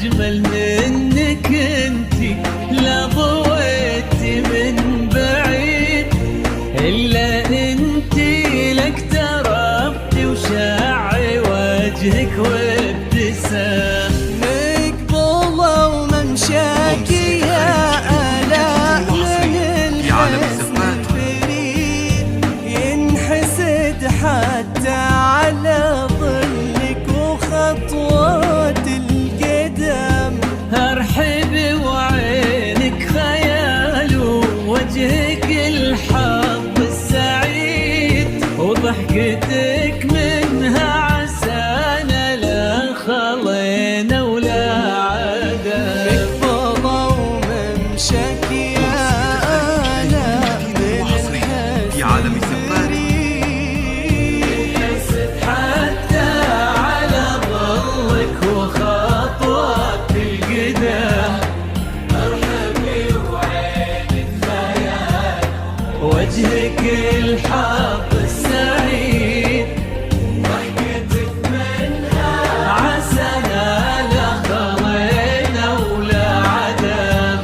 أجمل منك انتي، لا ضويتي من بعيد إلا انتي، لك تربتي وشاعي وجهك وابتسام، مقبولة وممشاكي يا آلاء من الحسن الفريد، ينحسد حتى على ظلك وخطوات القدم. ارحبي وعينك خيال ووجهك الحظ السعيد، وضحكتك منها عسانا لا خلينا ولا عدم. مقبولة وممشاكي يا آلاء من الحسن الفريد، حتى على ظلك وخطوات القدم. ارحبي وعينك خيال وجهك الحظ السعيد، ضحكتك منها عسانا لا خلينا ولا عدم.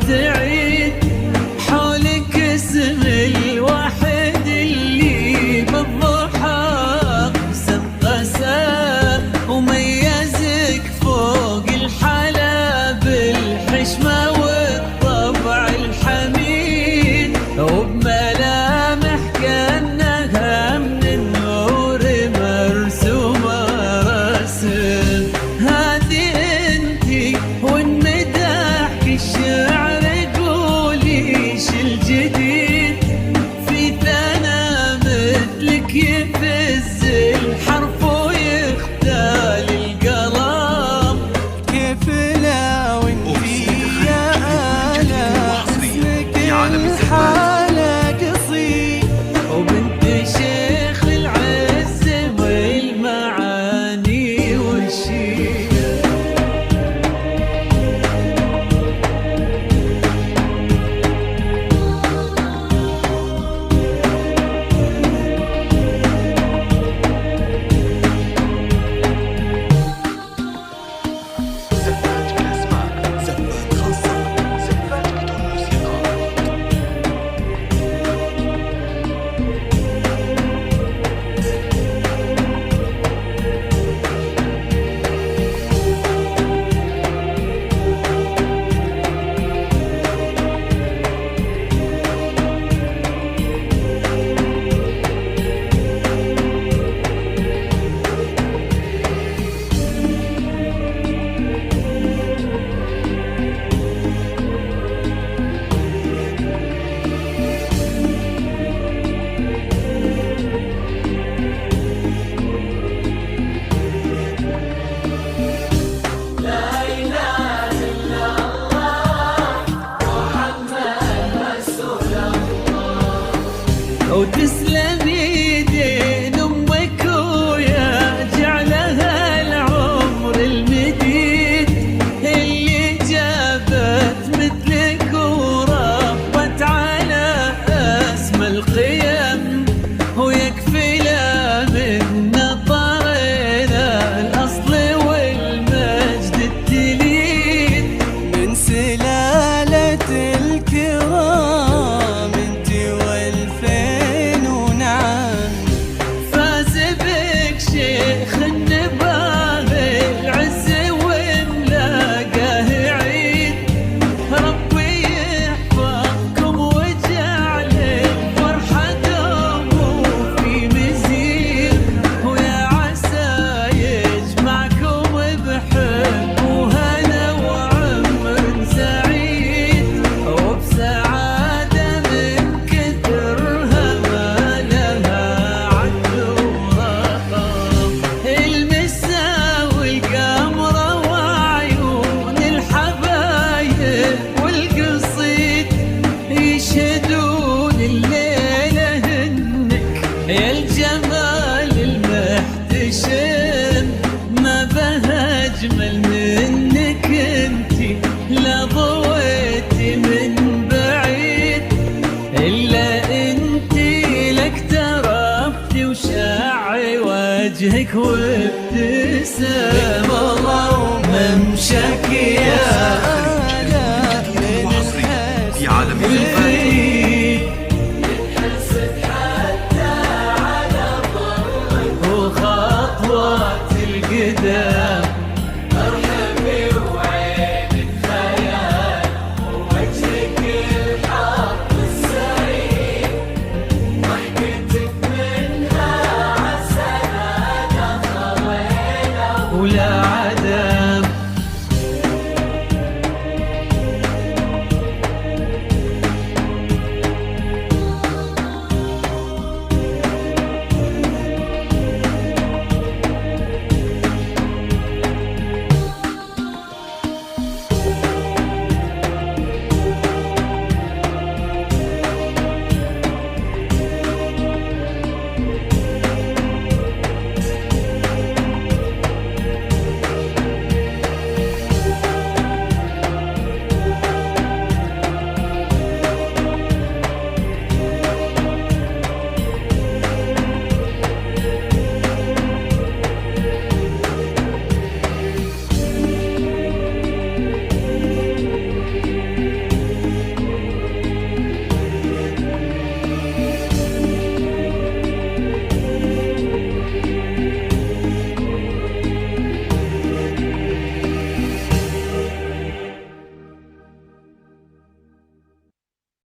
تعيد حولك اسم الواحد اللي بالضحى قسم وميزك فوق الحلا بالحشمة والطبع الحميد، وبملامح كأنها من النور مرسومة رسم. هذه انتي والمداح الشعر الجديد، في ثنا مثلك يفز الحرف ويختال القلم. كيف لا وانتي يا آلاء اسمك الحالة قصيد، وبنت شيخ العز والمعاني والشيء. وتسلم يدين امك ويا جعلها العمر المديد، اللي جابت مثلك وربت على اسمى القيم، ويكفي لا من نطرنا الاصل والمجد التي أجمل منك انتي لا ضويتي من بعيد، إلا انتي لك ترفتي وشاعي وجهك وابتسام وممشك يا في عالم الفن. وخطوات القدام ارحبي وعينك خيال، ووجهك الحق السريع، ضحكتك منها عسل دخلنا ولا عدا